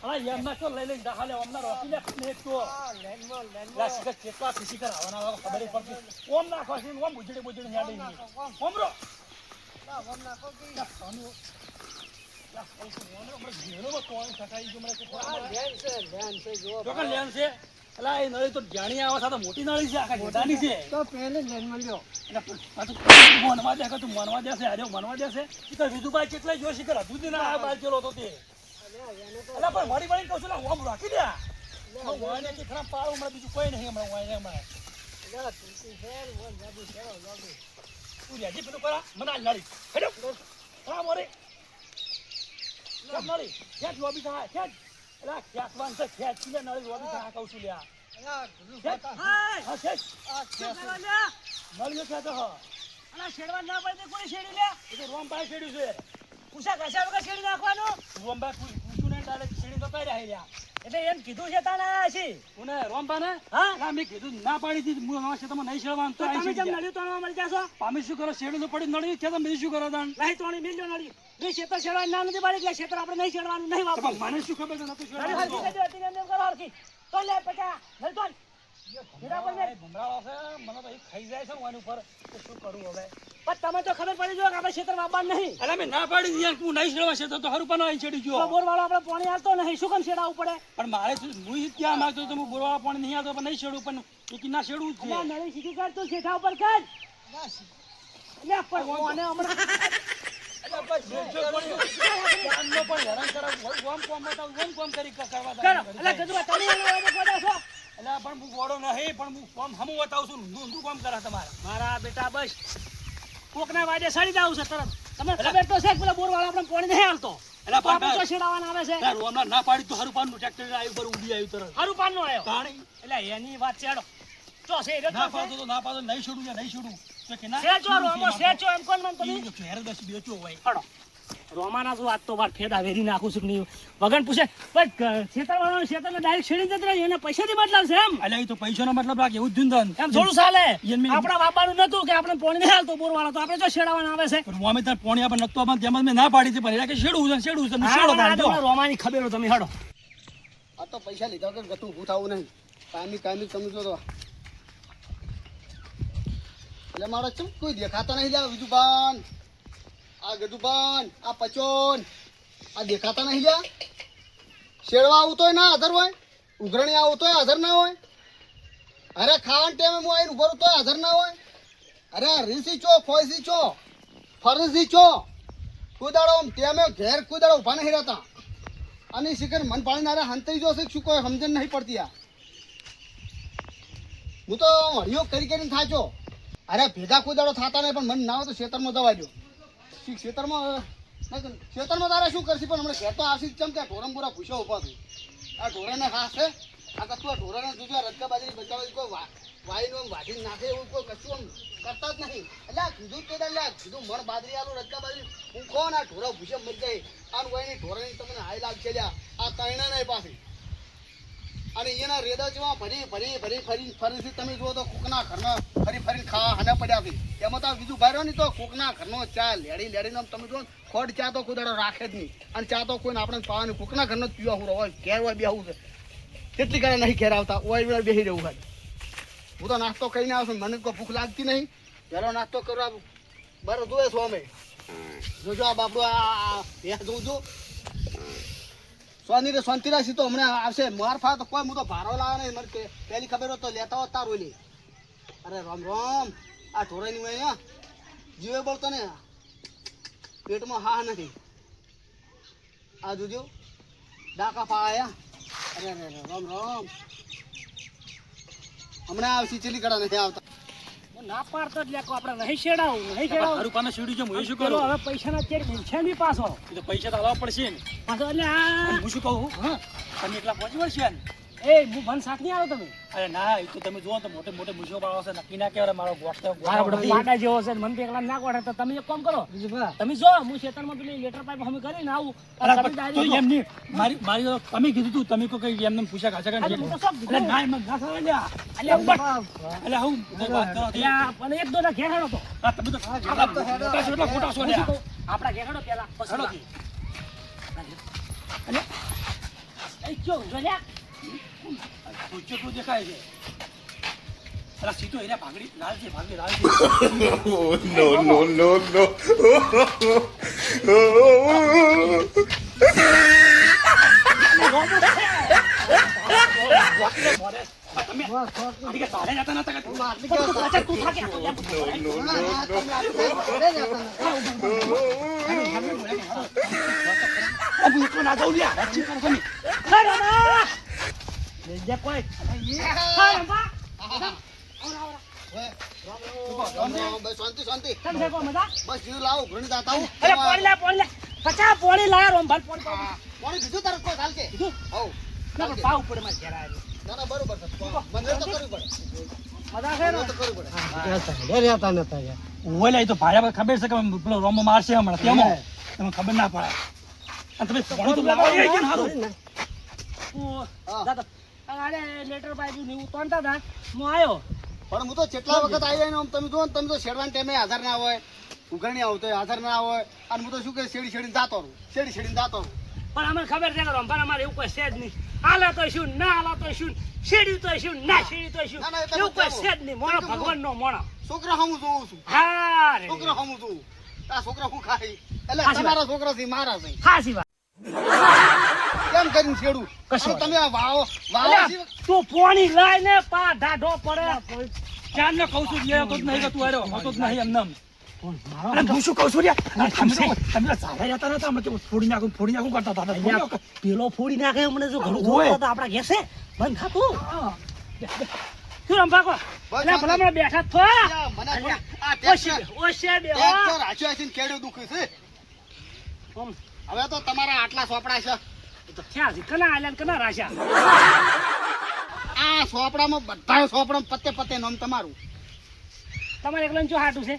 હા એમના તો લઈ લઈને હાલે અમને રોકી લે ને તો લા સિકર કેટલા ખુશી કર આવવાના ખબર પડતી ઓમ નાખો છે ઓમ બુજડી બુજડી હેડે ની ઓમરો લા ઓમ નાખો કે લા ઘેરો કોણ સકાઈ જો મને લેન છે જો તો લેન છે અલા એ નળી તો જાણી આવા સાથે મોટી નળી છે આખા મોટાની છે તો પહેલે લેન મળ્યો મનવા દે કે તું મનવા દેશે આજે મનવા દેશે તો વિધુભાઈ કેટલા જોશી કર દૂધ ના આ બાર ચલો તો તે અલા પણ મારી વાળી કહું છું લા ઓમ રાખી દે વાને કે ખરા પાવ હમણાં બીજું કોઈ નહીં હમણાં વાને હમણાં અલા તું ફેર વન જાદુ કેવો લાગે તું રેજી પેલું કરા મને આ લડી હેડો હા મોરે નળી ક્યાં લોબી થાય ક્યાં અલા ક્યાં વાન છે ક્યાં ચીલે નળી લોબી થાય કહું છું લ્યા અલા હા છે આ કેવા લ્યા નળી છે તો અલા શેડવા ના પડે કોઈ શેડી લે એ રોમભાઈ શેડ્યું છે પૂછા ઘસા વગર શેડી નાખવાનું રોમભાઈ પૂછું ને ડાયરેક્ટ શેડી તો કઈ રહ્યા એટલે એમ કીધું છે તાના છે કોને રોમભા ને હા ના મે કીધું ના પાડી દીધી હું નવા છે તમે નહીં શેડવાનું તો તમે જેમ નળ્યું તો મળી જાશો પામી શું કરો શેડું તો પડી નળી છે તમે શું કરો તાણ નહીં તોણી મિલ્યો નળી બે શેતર શેડવા ના નથી પાડી એટલે શેતર આપણે નહીં શેડવાનું નહીં વાપરો મને શું ખબર નતું શેડવાનું હરકી કઈ દેતી એમ કરો હરકી તો લે પટા નળ તો જેડા પર મે ભમરાળો છે મને તો ખાઈ જાય છે વાની ઉપર તો શું કરું હવે પણ તમે તો ખબર પડી જો કે આપણે શેતર વાપવાનું નહીં અરે મે ના પાડી દીધી હું નહીં શેડવા શેતર તો હરુપાનો અહીં છેડી ગયો બોરવાળો આપણે પાણી હાલતો નહીં શું કેમ શેડાવું પડે પણ મારે હું ક્યાં માંગતો તો હું બોરવાળો પાણી નહીં હાલતો પણ નહીં શેડું પણ એકી ના શેડું છે ના નળી સીધી કર તું શેઠા ઉપર કર લે પણ ઓને હમણાં મારા બેટા બસ કોકના વાડે સડી જાવ છે તરત તમને ખબર તો છે પેલા બોર વાળા આપણે પાણી નહીં હાલતો એટલે પાણી તો છેડાવાના આવે છે ના પાડી તો હરુપાન નું ટ્રેક્ટર આવ્યું પર ઉડી આવ્યું તરત હરુપાન નો આવ્યો પાણી એટલે એની વાત છેડો તો છે ના પાડો તો ના પાડો નહીં છોડું નહીં છોડું તો કે ના સેચો રોમો સેચો એમ કોણ મન તમે હેર દસ બેચો હોય હડો રોમાના તો વાત તો વાત ફેદા વેરી નાખું છું નહીં વગન પૂછે પણ ખેતરવાળો ખેતરને ડાયરેક્ટ છેડી જતો રહે એને પૈસાથી મતલબ છે એમ એટલે એ તો પૈસાનો મતલબ રાખે એવું જ ધૂંધન એમ થોડું ચાલે આપણા બાપાનું નતું કે આપણે પાણી નહીં હાલતો બોરવાળા તો આપણે જો છેડાવાના આવે છે પણ અમે તાર પાણી આપણે નતો આપણે તેમાં મેં ના પાડી હતી પણ કે છેડવું છે છેડો રોમાની ખબર હો તમે હડો આ તો પૈસા લીધા વગર ગતું ઊભું થવું નહીં કાયમી સમજો તો એટલે મારો ચમ કોઈ દેખાતા નહીં લ્યા બીજું બાન આ ગદુબાન આ પચોન આ દેખાતા નહીં લ્યા શેડવા આવું તોય ના હાજર હોય ઉઘરણી આવું તોય હાજર ના હોય અરે ખાવાના ટાઈમે હું આવીને ઉભો તોય હાજર ના હોય અરે રીસી ચો ખોઈસી ચો ફરસી ચો કુદાડો ટેમે ઘેર કુદાડો ઉભા નહીં રહેતા અને શિખર મન પાણીને અરે હંતાઈ જો શું કોઈ સમજણ નહીં પડતી આ હું તો હળિયો કરીને થાચો અરે ભેગા કુદાડો થતા નહીં પણ મન ના હોય તો ખેતરમાં જવા દો ખેતરમાં તારે શું કરશે પણ હમણાં ઘેર તો આવશે ચમ કે ઢોરમ પૂરા ભૂસ્યો ઉભા થયું આ ઢોરાને ખાસ છે આ કશું આ ઢોરાને જોજો રજકા બાજરી બચાવવા કોઈ વાયનું આમ વાઢી નાખે એવું કોઈ કશું આમ કરતા જ નહીં એટલે આ કીધું જ એટલે કીધું મણ બાજરી આલું રજકા બાજરી હું કહો ને આ ઢોરા ભૂસ્યો મરી જાય આનું વાયની ઢોરાની તમને હાઈ લાગશે લ્યા આ તૈણા નહીં પાછી અને એના રેદા જેવા ફરી તમે જુઓ તો કોકના ઘરમાં ફરીને ખાવા હાના પડ્યા છે એમાં તો બીજું બહાર નહીં તો કોકના ઘરનો ચા લેડીને તમે જુઓ ખોટ ચા તો કોઈ દાડો રાખે જ નહીં અને ચા તો કોઈને આપણે પાવાની કોકના ઘરનો જ પીવા હું હોય ઘેર હોય બેહવું છે કેટલી ઘરે નહીં ઘેર આવતા ઓય બેસી રહેવું હોય હું તો નાસ્તો કરીને આવું છું મને કોઈ ભૂખ લાગતી નહીં પહેલો નાસ્તો કરવા બરો જોવે છો અમે જોજો આ બાપડો આ જોજો શાંતિ રાખી તો હમણાં આવશે માર ફા તો કોઈ હું તો ભારો લાવે નહીં મને પહેલી ખબર હોય તો લેતા હોત તારું લે અરે રામ આ ઢોરાની હોય જીવે બોલતો ને પેટમાં હા નથી આ જોજો ડાકા ફાળ્યા અરે રામ હમણાં આવશે ચીલી કડા નથી આવતા ના પાડતો જ લેકો આપણે નહીં છેડાવું હરુપાને છેડ્યું છે હું શું કરું હવે પૈસાના ચેક છે ની પાછો તો પૈસા તો લાવવા પડશે ને પાછો એટલે આ હું શું કહું હા તમે એટલા પહોંચી વળશે ને એ હું ભન સાથ નહીં આવ્યો તમે અરે ના એ તો તમે જુઓ તો મોટે મૂછો પાડો છે નક્કી ના કહેવાય મારો ગોઠા જેવો છે મને એકલા ના ગોઠે તો તમે એક કામ કરો તમે જો હું ખેતરમાં પેલી લેટર પાઇપ અમે કરીને આવું એમની મારી તમે કીધું તું તમે કોઈ કઈ એમને પૂછ્યા ખાસા ના એટલે હું અને એક દો ના ઘેરાડો તો તમે તો ખોટા છો આપડા ઘેરાડો પેલા પછી એ ક્યો ઊંઘો લ્યા? ભૂચ્યો તો દેખાય છે. અલા સીધો એને ભાગડી લાલ છે, ભાગડી લાલ છે. No, no, no, no. તમે આડી કે તારે જતા નતા કે તું થાકે અબુ એકલો ના જાઉં લ્યા વાતચીત કરો તમે. હા રામા લેજે કોઈ હા રામા શાંતિ શાંતિ કેમ છે કો મજા? બસ જીવ લાવો ઘણી દાતા હું અરે પોણી લે 50 પોણી લાય રોમભાલ પોણી પાણી કીધું તારે કોઈ હાલ કે કીધું હવ ના પણ પાવ પડે માર ઘેર આયો. ના ના બરોબર છે મને તો કરવું પડે મજા છે ને તો કરવું પડે ઓલે તો ભાયા ખબર છે કે પેલો રોમો મારશે હમણાં તેમાં તમને ખબર ના પડે. અને તમે પોણી તો લાવો એ કેમ હારું દાદા અરે લેટર બાજુ ને હું તોંતા હતા હું આવ્યો પણ હું તો કેટલા વખત આવ્યા ને આમ તમે જો ને તમે તો શેરવાન ટાઈમે હાજર ના હોય ઉઘરણી આવતો હાજર ના હોય અને હું તો શું કે શેડી શેડીને જાતો રહું શેડી શેડીને જાતો રહું પણ અમને ખબર છે કે રંભાર અમારે એવું કોઈ છે જ નહીં. આલા તો શું ના આલા તો શું શેડી તો શું ના શેડી તો શું ના, ના, એ તો એવું કોઈ બતાવો. છે જ નહીં. મોણો ભગવાન નો મોણો. છોકરા હું જોઉં છું હા રે છોકરા હું જોઉં આ છોકરા હું ખાઈ એટલે હાચી તમારા છોકરા થી મારા છે હાસી વાત. કેમ કરીને છેડું કશું અને તમે આ વાવો વાવો અલ્યા, જીવ- તું પોણી લાય ને પા ઢાઢો પડે ચાર ને કહું છું જે હતો જ નહીં કે તું આર્યો હતો જ નહીં એમને એમ. અરે હું શું કહું છું લ્યા તમે સારા જતા નતા અમે કે ફોડી નાખું કરતા હતા. પેલો ફોડી નાખે હમણાં જો ઘણું ઓય. જોતો તો આપણા ઘેર છે બંધ થાતું શું રંભાકો બસ અલ્યા ભલા મને બેઠા જ છો. અલ્યા, મને અલ્યા, આ ઓશે ઓશે બે હો. ટ્રેક્ટર હાચી હાચીને કેડું દુખે છે આમ, હવે તો તમારા આટલા સોપડા છે ક્યાં છે? કના આલ્યા ને કના રાશ્યા? આ સોપડામાં બધા સોપડામાં પત્તે પત્તે નામ તમારું તમારે એકલાને શું હાટું છે?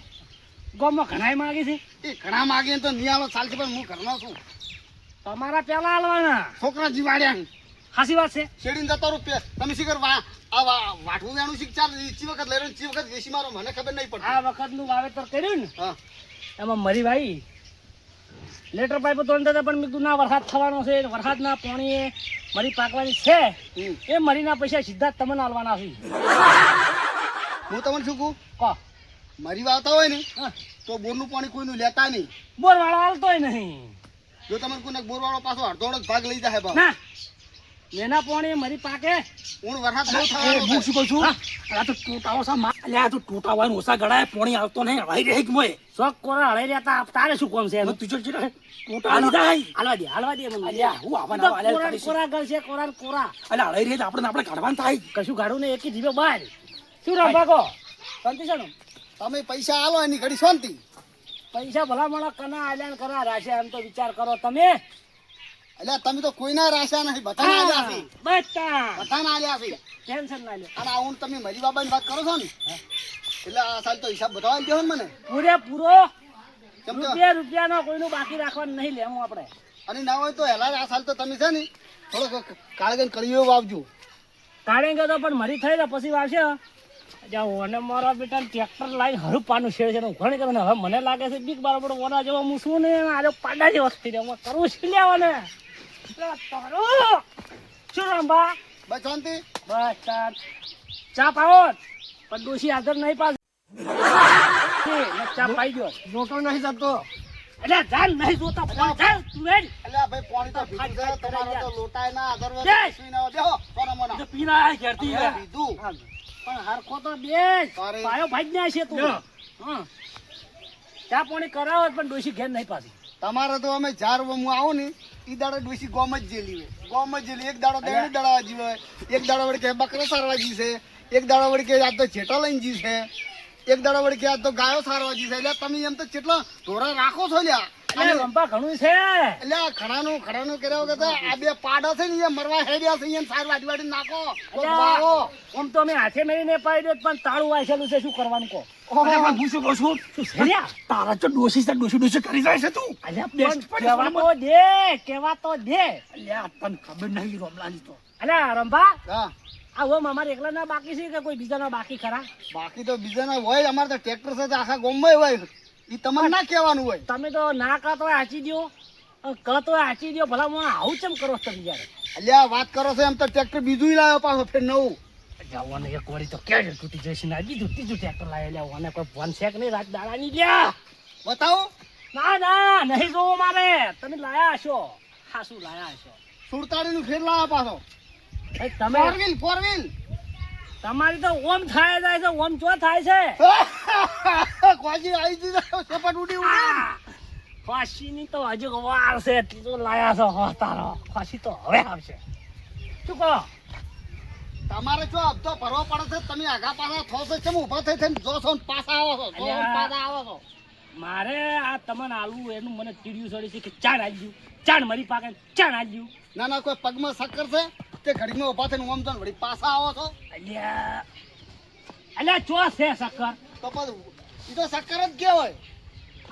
ગામમાં ઘણાય માગે છે. એ ઘણા માગીને તો નિયાળો ચાલશે પણ હું ઘરનો છું તમારા પેલા આલવાના. છોકરા જીવાડ્યા હાસી વાત છે. શેડીને જતો રૂપિયા તમે શીખર વાઠવું વેણું શીખ ચાર ચી વખત લઈ રહ્યો ચી વખત વેસી મારો મને ખબર નહીં પડતી આ વખતનું વાવેતર કર્યું ને હા એમાં મરી ભાઈ લેટર પાઇપ તો અંદર પણ મેં કીધું ના વરસાદ થવાનો છે વરસાદના પાણી મરી પાકવાની છે હમ. એ મરીના પૈસા સીધા જ તમને આલવાના છે. હું તમને શું કહું કહો. મરી વાવતા હોય ને હા. તો બોરનું પાણી કોઈનું લેતા નહીં બોર વાળો હાલતોય નહીં. જો તમે કોઈ બોર વાળો પાછો અડધો જ ભાગ લઈ જાય ભાવ ના મેના પાણી મરી પાકે. હું વરસાદ બહુ એ થવાનો હું છે. શું કહું છું આ તો ટોટાઓ સા અલ્યા આ તો ટોટાવાને ઓછા ગળાએ પાણી આવતો નહીં હવાઈ રહે કે મોય શોખ કોરા હળાઈ રહ્યા તારે શું કોમ છે એનું? તું જો ટોટા લીધા હઈ. હાલવા દે મને અલ્યા હું આવવાના વાલ્યા કરીશ. કોરા ગળ છે કોરા ને કોરા અલ્યા હળાઈ રહે તો આપણે કાઢવાનું થાય. કશું ગાડું ને એકી જીવે બહાર શું રંભાકો શાંતિ છે ને? તમે પૈસા આલો એની ઘડી શાંતિ પૈસા ભલા મળો કના આલ્યા ને કના રાખ્યા એમ તો વિચાર કરો તમે. એટલે તમે તો કોઈના રાશા નહીં બધાને આલ્યા છે બધા બધાને આલ્યા છે ટેન્શન ના લે. અને આ હું તમે મરી બાબાની વાત કરો છો ને એટલે આ સાલ તો હિસાબ બતાવવા દેવો ને મને પૂરેપૂરો કેમ કે રૂપિયાનો કોઈનું બાકી રાખવાનું નહીં લેવું આપણે. અને ના હોય તો હેલા આ સાલ તો તમે છે ને થોડોક કાળગન કળીઓ વાવજો કાઢેંગે તો પણ મરી થઈ જાય પછી વાવશે જાઓ અને મારા બેટા ટ્રેક્ટર લાઈન હરું પાનું શેડ છે ઘણી કરે હવે મને લાગે છે બીક બરાબર ઓના જેવો હું શું ને આજે પાડા જેવો થઈ રહ્યો કરવું છે લેવાને તારો શું રંભા બસ શાંતિ બસ ચાલ ચા પાવો પણ ડોશી હાજર નહીં પાછી ચા પાઈ ગયો રોટો નહીં જતો એટલે જાન નહીં જોતા ફોન ચાલ તું રેડ એટલે ભાઈ પાણી તો ભીધું છે તમારો તો લોટાય ના અગર જય. બેહો સોના મોના પીના આ ઘેરથી ભીધું પણ હરખો તો બેસ તારે- પાયો ભાઈ ના છે તું હા ચા પાણી કરાવો પણ ડોશી ઘેર નહીં પાછી તમારે તો અમે ચાર હું આવું ને ઈ દાડો ડોસી ગોમ જ જેલી હોય ગોમ જ જેલી એક દાડો દેડી દડાવા જી હોય એક દાડો વળી કે બકરો સારવા જી છે એક દાડો વળી કે આજ તો છેટા લઈને જી છે એક દાડો વળી કે આજ તો ગાયો સારવા જી છે એટલે તમે એમ તો કેટલા ઢોરા રાખો છો લ્યા એટલે રંપા ઘણું છે એટલે આ ખડાનું કર્યા વગર તો આ બે પાડા છે ને એ મરવા હેડ્યા છે એને સાર વાટી વાટી નાખો કોક વાવો. આમ તો અમે હાથે મેળીને પાડી દો પણ તાળું વાંચેલું છે શું કરવાનું કહો હું શું કહું છું શું છે તારા તો ડોસી કરી જાય છે તું અલ્યા બેસ્ટ પણ કેવા તો દે અલ્યા તને ખબર નહીં રોમલાની તો અલ્યા રંભા હા આ ઓમ અમારે એકલાના બાકી છે કે કોઈ બીજાના બાકી ખરા? બાકી તો બીજાના હોય અમારે તો ટ્રેક્ટર છે તો આખા ગોમમાં હોય એ તમને ના કહેવાનું હોય તમે તો ના કાં તો હાચી દો ક તો હાચી દો ભલા મને આવું ચમ કરો છો તમે યાર અલ્યા વાત કરો છો એમ તો ટ્રેક્ટર બીજું લાવ્યો પાછો ફેર નવું. જવાને એક વારી તો ક્યાં તૂટી જશે ને બીજું ત્રીજું ટ્રેક્ટર લાવી લે ઓને કોઈ ફોન છે કે નહીં રાત દાડાની લ્યા બતાવો. ના ના નહીં જોવું મારે તમે લાયા હશો હા શું લાયા હશો 47 નું ફેર લાવ્યો પાછો. ભાઈ તમે ફોર વ્હીલ તમારી તો ઓમ થાય જાય છે ઓમ ચો થાય છે કોજી આવી દીધો સપટ ઉડી ફાંસીની તો હજુ વાર છે એટલી તો લાયા છો હો તારો ફાંસી તો હવે આવશે શું કહો તમારે જો હપ્તો ભરવો પડે છે તમે આગા પાછા થો છો કેમ ઊભા થઈ થઈને જો છો ને પાછા આવો છો જો ને પાછા આવો છો. મારે આ તમને આલવું એનું મને ચીડિયું ચડી છે કે ચાણ આલ્યું ચાણ મારી પાકે ચાણ આલ્યું ના ના કોઈ પગમાં શક્કર છે તે ઘડીમાં ઊભા થઈને ઓમ તો વળી પાછા આવો છો અલ્યા અલ્યા ચો છે શક્કર તો પછી ઈ તો શક્કર જ કહેવાય.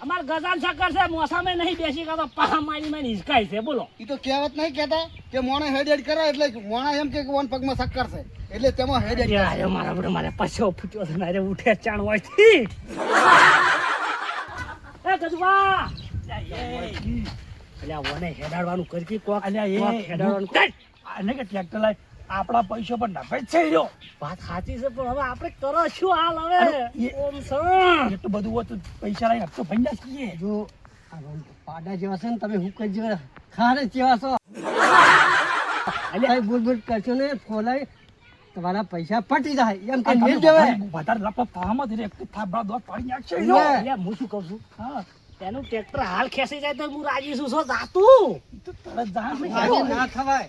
અમાર ગજાન શક્કર છે મોસામાં નહીં બેસી કાતો પા મારી માં હિસકાય છે બોલો ઈ તો કહેવત નહીં કહેતા કે મોણે હેડ હેડ કરે એટલે મોણા એમ કે ઓન પગમાં શક્કર છે એટલે તેમાં હેડ હેડ કરે. અરે મારા બડો મારે પછો ફૂટ્યો છે ને અરે ઉઠે ચાણ હોય થી એ ગજવા અલ્યા ઓને હેડાડવાનું કરકી કોક અલ્યા એ કોક હેડાડવાનું કર આને કે ટ્રેક્ટર લાય આપણા પૈસા પર નફે છે રહ્યો વાત સાચી છે પણ હવે આપણે કરો શું હાલ હવે અરે, એ- ઓમ સણ એટલું બધું હોત તો પૈસા લઈ હપ્તો ભંડા છીએ જો પાડા જેવા છે ને તમે હું કઈ જેવા ખારે જેવા છો અલ્યા બોલ કરશો ને ફોલાય તમારા પૈસા પટી જાય એમ કે નહીં જવાય વધારે લપા ફામાં એક થાબડા દોત પાડી નાખશે લે. રહ્યો. અલ્યા હું શું કહું છું હા તેનું ટ્રેક્ટર હાલ ખેંચી જાય તો હું રાજી છું છો જાતું તો તરત જા ને. આજે ના થવાય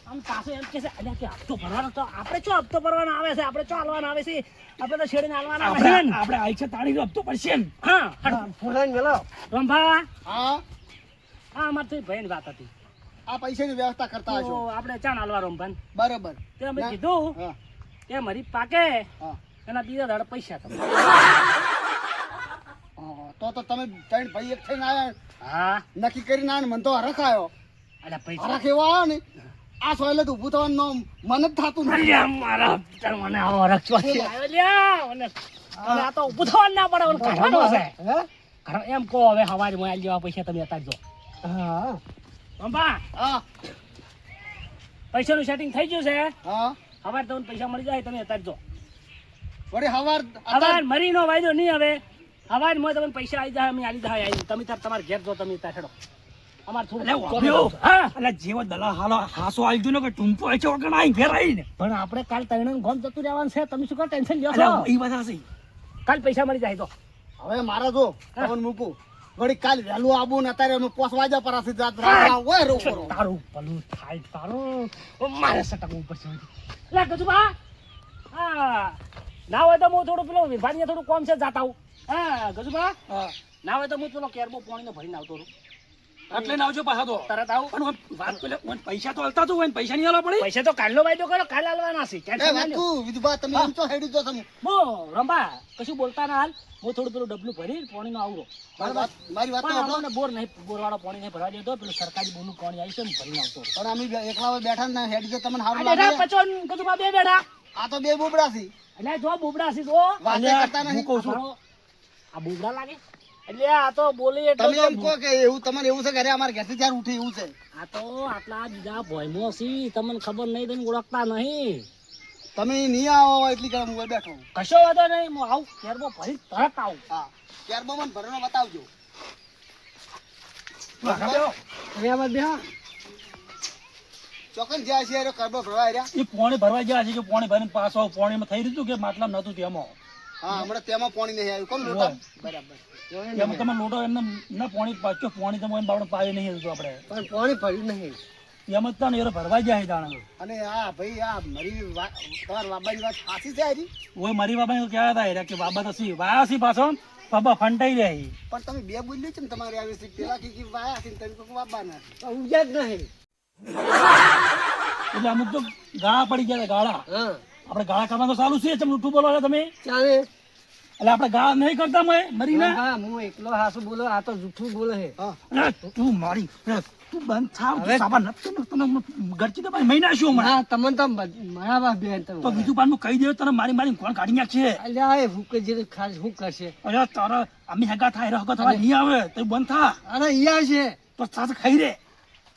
આમ પાછો એમ કે છે અલ્યા કે હપ્તો ભરવાનો તો આપણે ચો હપ્તો ભરવાનો આવે છે આપણે ચો હાલવાનો આવે છે આપણે તો છેડીને હાલવાના આવે છે આપણે ને. આપણે આઈ છે તાળી હપ્તો પડશે ને હા ફોલાઈને મેલો રંભા હા હા અમારે તો ભાઈની વાત હતી આ પૈસાની વ્યવસ્થા કરતા તો હશો આપણે ચાણ હાલવા રંભાને બરોબર. તે અમે ના. કીધું હા કે મારી પાકે હા એના બીજા દાડે પૈસા તમે હા, તો તમે ત્રણ ભાઈ એક થઈને આવ્યા હા નક્કી કરીને આવ્યા ને મને તો હરખ આવ્યો. અલ્યા પૈસા હરખ એવો આવ્યો ને આ સોયલે તો ઊભું થવાનું નામ મને જ થતું નથી. અલ્યા મારા હપ્તા મને આવો રખવાથી આવ્યો લ્યા મને હવે આ તો ઊભું થવાનું ના પડે મને કાઢવાનો છે હે કારણ એમ કહો હવે હવારે માં આલી જેવા પૈસા તમે અત્યારે જો હા રંભા હા પૈસાનું સેટિંગ થઈ ગયું છે હા હવારે તમને પૈસા મળી જાય તમે અત્યારે જો વળી હવાર હવાર મરીનો વાયદો નહીં હવે હવાર માં તમને પૈસા આવી જાય અમે આલી જાય આવી તમે તાર તમારે ઘેર જો તમે ત્યાં હેડો અમારે થોડું અલ્યા કોમ વાપ્યો. છે. હા અલ્યા જેવો દલા હાલો હાસો આવી ગયો ને કે ટૂંપો આવી છે વગર આઈ ઘેર આવીને પણ આપણે કાલ તૈણ ગોમ જતું રહેવાનું છે તમે શું કા ટેન્શન લ્યો અલ્યા છો ઈ વાત હશે કાલ પૈસા મળી જાય તો હવે મારા જો તમને મૂકું વળી કાલ વહેલું આવું ને અત્યારે અમે 5 વાગ્યા પર આથી જાત રાત હોય રો કરો. તારું ભલું થાય તારું ઓ, મારે સટકવું પડશે લે ગજુબા હા ના હોય તો હું થોડું પેલો વિભાગીય થોડું કોમ છે જાતા હું હા ગજુબા હા ના હોય તો હું પેલો કેરબો પાણીનો ભરીને આવતો રહું એટલે ના આવજો પાછા તો તરત આવું પણ હવે વાત પેલે ઓન પૈસા તો હાલતા તો હોય ને પૈસા નહીં હાલવા પડે પૈસા તો કાલનો વાયદો કરો કાલ આલવાના છે એ ટેન્શન ના લ્યો વાતું વિધવા તમે એમ તો હેડી જો તમે મો રંબા કશું બોલતા ના હાલ હું થોડું પેલું ડબલું ભરી પાણીનો આવરો મારી વાત તો પણ સાંભળો. અમને બોર નહીં બોરવાળો પાણી નહીં ભરવા દેતો પેલું સરકારી બોરનું પાણી આવી છે ને ભરીને આવતો રહું પણ અમે એકલા હોય બેઠા ને હેડી તો તમને સારું આ બેઠા લાગે. પચોન ગજુબા બે બેઠા આ તો બે બોબડા છે એટલે જો બોબડા છે જો વાતે કરતા નહીં. હું કહું છું આ બોબડા લાગે એટલે આ તો બોલી એટલે તમે એમ કહો કે એવું તમારે એવું છે કે અરે અમારે ઘેરથી ચાર ઉઠે એવું છે. આ તો આટલા બીજા ભોયમો સી તમને ખબર નહીં તમે ઓળખતા નહીં તમે નહીં આવો એટલી કે હું બેઠો છું. કશો વાંધો નહીં હું આવું કેરબો ભરી તરત આવું હા ત્યારબાદ મને ભરવાનો બતાવજો. હવે આવા બેહો ચોકન જ્યાં છે એ કરબો ભરવા રહ્યા. એ પોણી ભરવા ગયા છે કે પોણી ભરીને પાછો આવો. પોણીમાં થઈ રહ્યું હતું કે માટલા નતું તેમાં હા હમણાં તેમાં પાણી નહીં આવ્યું કોણ લોટા બરાબર. તેમાં તમે લોટો એમને ના પોણી પાછો પોણી તમે એને બાવડે પાવી નહીં હતું આપણે પણ પાણી ભર્યું નહીં એમ જ તાને એ ભરવા ગયા છે દાણા અને આ ભાઈ આ મારી તમારા બાબાની વાત સાચી છે આરી. ઓય મારી બાબા કહેવા હતા એરા કે બાબા તો સી વાયા સી પાછો બાબા ફંટાઈ રહી પણ તમે બે બોલ્યું છે ને તમારે આવી છે પેલા કી વાયા છે ને તમે કહો બાબાના. ઉજા જ નહીં એટલે અમુક તો ગાળા પડી ગયા હતા, ગાળા હા આપણે ગાળા કરવા તો ચાલુ છે તમે ઉઠું બોલો છો તમે ચાલે એટલે આપણે ગાળા નહીં કરતા મેં મરીને હા હું એકલો હાસુ બોલો આ તો જૂઠું બોલે છે હા અરે તું મારી અરે તું બંધ થાવ હવે- સાબા નથી તને ગરચી તો ભાઈ મહિના શું હમણાં હા તમને તો મારા બા બેન તો તમે બીજું પાછું કહી દે તને મારી મારી કોણ કાઢી નાખશે અલ્યા એ હું જે ખાસ શું કરશે અરે તારા અમે હગા થાય હગા થવા નહીં આવે તો બંધ થા અરે ઈયા છે તો સાથે ખાઈ રે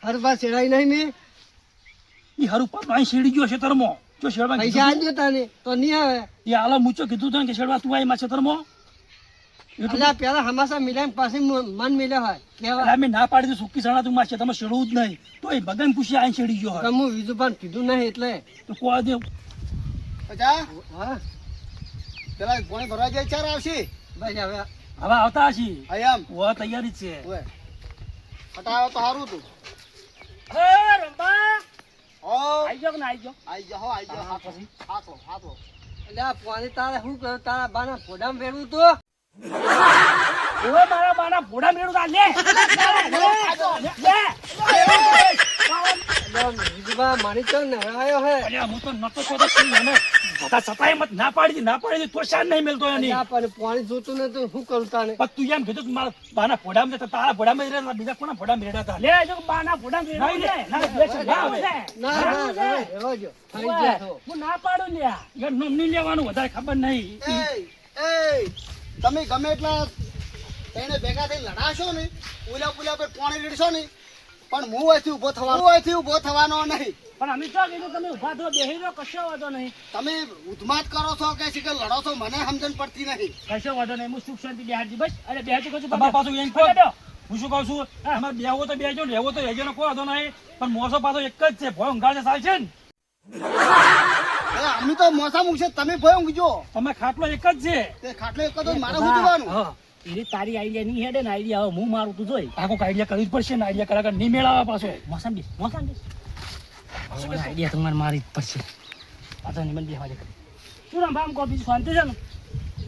હર બાર ચડાઈ નહીં મેં ઈ હારું પર અહીં શેડી ગયો છે તરમો જો શેડવા પૈસા આલજો તને તો નહીં આવે. એ આલા મૂચો કીધું તને કે શેડવા તું આઈ માં છે તરમો અલ્યા પેલા હમાસા મિલાય પછી મન મિલે હોય કેવા અમે ના પાડી તો સુકી સણા તું માં છે તમે શેડવું જ નહીં તો એ બગન પૂછી અહીં શેડી ગયો હોય હું બીજું પણ કીધું નહીં એટલે તો કોઈ દે અચ્છા હા પેલા પાણી ભરવા જાય ચાર આવશે બસ હવે હવે આવતા હશી આયામ ઓ તૈયારી જ છે ઓય હટાવો તો સારું તું હે રંબા ઓ આઈ ગયો કે ના આઈ ગયો આઈ જાઓ આઈ જાઓ હા, પછી? હાથો અલ્યા પાણી તારે શું કર્યું તારા બાના ફોડામાં વેડવું તો ઓય મારા બાના ભોડા મેળું તા લે બીજું મારી તો નવરાયો હે અલ્યા હું તો નતો તો મને બધા સતાય મત ના પાડી તો શાન નહીં મેલતો એની અલ્યા પણ પાણી જોતું નતું શું કરું તાને પણ તું એમ કીધું કે મારા બાના ફોડામાં જતા તારા ફોડામાં રહેલા બીજા કોના ફોડામાં રહેતા લે જો બાના ભોડા મેળું નહીં લે, લે ના, લે, ના આવે. ના ના રહેવા જો થઈ ગયા તો હું ના પાડું લ્યા યાર નોમ નહીં લેવાનું વધારે ખબર નહીં એ તમે ગમે એટલા તેને ભેગા થઈને લડાશો ને ઉલા પુલા પર પાણી રેડશો ને પણ હું અહીંથી ઊભો થવાનો નહીં પણ અમે તો કીધું તમે ઉભા થો બેહી રહો કશો વાંધો નહીં તમે ઉધમાત કરો છો કે છે કે લડો છો મને સમજણ પડતી નહીં કશો વાંધો નહીં હું સુખ શાંતિ બેહાડજી બસ અરે બેહાડજી કહું છું તમારા પાછું એમ કહો. બેઠો. હું શું કહું છું અમારે બેહવો તો બેહજો રહેવો તો રહેજો ને કોઈ વાંધો નહીં પણ મોસો પાછો એક જ છે ભોય ઊંઘાડે ચાલે છે ને અમે તો મોસા મૂકશે તમે ભય ઊંઘજો તમે ખાટલો એક જ છે તે ખાટલો એક જ મારે શું જોવાનું હા એની તારી આઈડિયા નહીં હેડે ને આઈડિયા હવે હું મારું તું જોઈ આ કોઈક આઈડિયા કરવી જ પડશે ને આઈડિયા કરાવવા નહીં મેળાવા પાછો મોસમ બેસ આઈડિયા તમારે મારી જ પડશે પાછો નિમન બેહવા દે શું રામ ભામ કહો બીજું શાંતિ છે ને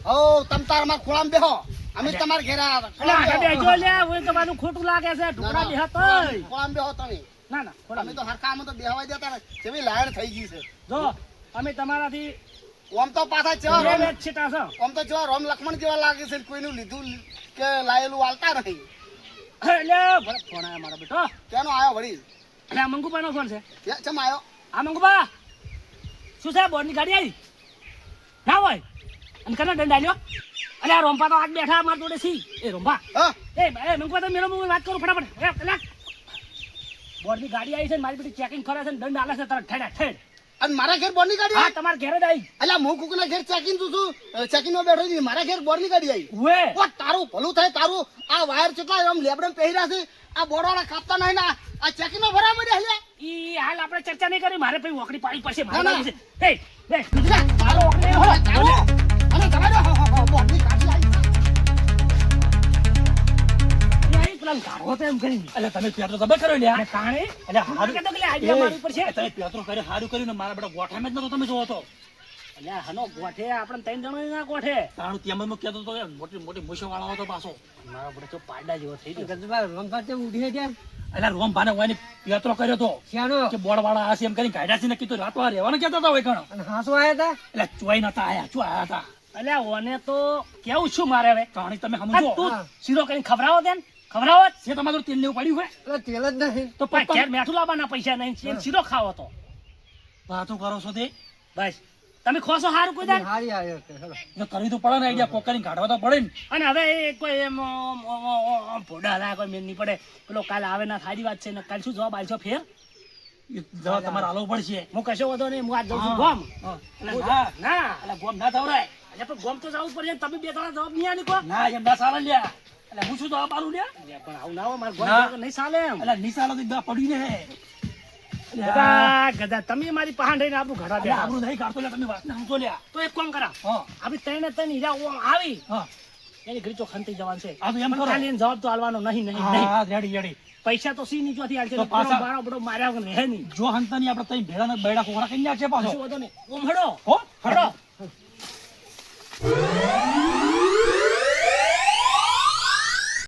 હો તમ તાર અમાર ખોળામાં બેહો અમે તમારા ઘેર એટલે આગળ બેસજો લે હું તો બાજુ ખોટું લાગે છે ટુકડા બેહતોય ખોળામાં બેહો તમે ના ના ખોટા અમે તો હરખામાં તો બેહવા દેતા ને જેવી લાયણ થઈ ગઈ છે જો અમે તમારાથી ઓમ તો પાછા ચેવા બે રોમ વેચ છીટા છો ઓમ તો ચેવા રોમ લક્ષ્મણ જેવા લાગે છે કોઈનું લીધું કે લાયેલું આલતા નહીં એટલે ભલે ફોન આવ્યો મારો બેટો કેનો આયો વળી એટલે આ મંગુબાનો ફોન છે ચમ આયો આ મંગુબા શું છે બોર્ડની ગાડી આવી ના હોય અને કને દંડ આલ્યો અલે આ રોંપા તો આજ બેઠા માર જોડે છી એ રોંપા હા એ મંગુબા તો મેરો વાત કરું ફટાફટ એ પેલા બોર્ડની ગાડી આવી છે ને મારી બેટી ચેકિંગ કરે છે ને દંડ આલે છે તારા ઠેડા ઠેડ અને મારા ઘેર બોરની ગાડી હા આવી તમારા ઘેર જ આવી અલ્યા હું કુકના ઘેર ચેકિંગ છું ચેકિંગ માં બેઠો છું મારા ઘેર બોરની ગાડી આવી ઉએ ઓ તારું ભલું થાય તારું આ વાયર કેટલા આમ લેબડમ પહેર્યા છે આ બોર્ડવાળા કાપતા નહીં ના આ ચેકિંગ માં ભરા મળ્યા હલ્યા ઈ હાલ આપણે ચર્ચા નહીં કરી મારે પછી વોકડી પાડી પડશે ના, મારે ના. લાગી છે એ લે મારો વોકડી હો અને તમારે બોરની ગાડી આવી એ પેલા ગાળો તો એમ કરી એટલે તમે પેટ્રો દબે કર્યો લ્યા અને કાણે એટલે હારું કે તો કે આઈડિયા મારી ઉપર છે તમે પેટ્રો કર્યો સારું કર્યું ને મારા બેટા ગોઠામાં જ નતો તમે જોવો તો અલ્યા હનો ગોઠે આપણે ત્રણ જણો ના ગોઠે તાણું ત્યાં હું કહેતો હતો યાર, મોટી મોટી મૂછો વાળો હતો પાછો મારો બધો તો પાડા જેવો થઈ ગયો ગજબા રંગા તે ઉઠી ગયા એટલે રોમ ભાને વાયને પેટ્રો કર્યો તો શ્યાનો કે બોર્ડ વાળા આ છે એમ કરીને કાઢ્યા છે ને કીધું રાતો આ રહેવાનું કહેતા હતા હોય કણ અને હાસો આયા હતા એટલે ચોઈ નતા આયા ચો આયા હતા અલ્યા ઓને તો કેવું છું મારે હવે કહાણી તમે આ સમજો તું શીરો કરીને ખવડાવો તેન ખવડાવો જ. છે તમારું તેલ લેવું પડ્યું હોય એટલે તેલ જ નહીં તો પણ પપ્પા ઘેર મેઠું લાવવાના પૈસા નહીં છે શીરો ખાવો તો વાતો કરો છો તે બસ તમે ખોશો સારું કોઈ દાડ હારી આવ્યો છે હેલો એટલે કરવી તો પડે ને આઈડિયા કોક કરીને કાઢવા તો પડે ને અને હવે એ કોઈ એમ ભોડા ના કોઈ મેળ નહીં પડે પેલો કાલ આવે ના સારી વાત છે ને કાલ શું જવાબ આલશો ફેર એ જવાબ તમારે આલવો પડશે હું કશો વધો નહીં હું આજ જઉં છું હા. ગોમ હા. એટલે ના ના એટલે ગોમ ના થવરાય એટલે પણ ગોમ તો જવું પડશે તમે બે ત્રણ જવાબ નહીં આલી કો ના એમ ના ચાલે લ્યા એટલે હું શું જવાબ આલું લ્યા પણ આવું ના હોય મારે ગોમ ના. વગર નહીં ચાલે એમ એટલે નિશાળો તો ના પડી રહે ગધા ગધા તમે મારી પહાણ રહીને આપણું ઘડા બે આપણું નહીં કાઢતો લ્યા તમે વાત ના સમજો લ્યા તો એક કામ કરા હા આપણે ત્રણે ત્રણ હીરા ઓમ આવી હા એની ઘડી તો ખંતી જવાનું છે આ તો એમ પણ કરો ખાલી એને જવાબ તો આલવાનો નહીં નહીં નહીં હા રેડી રેડી પૈસા તો સી નીચોથી આલશે તો ને પાછા- બારો બડો માર્યા વગર રહે નહીં જો હંતાની આપણે તઈ ભેળા બેડા કોકડા કઈ નાખશે પાછો કશું વધો નહીં ઓમ હડો હો હડો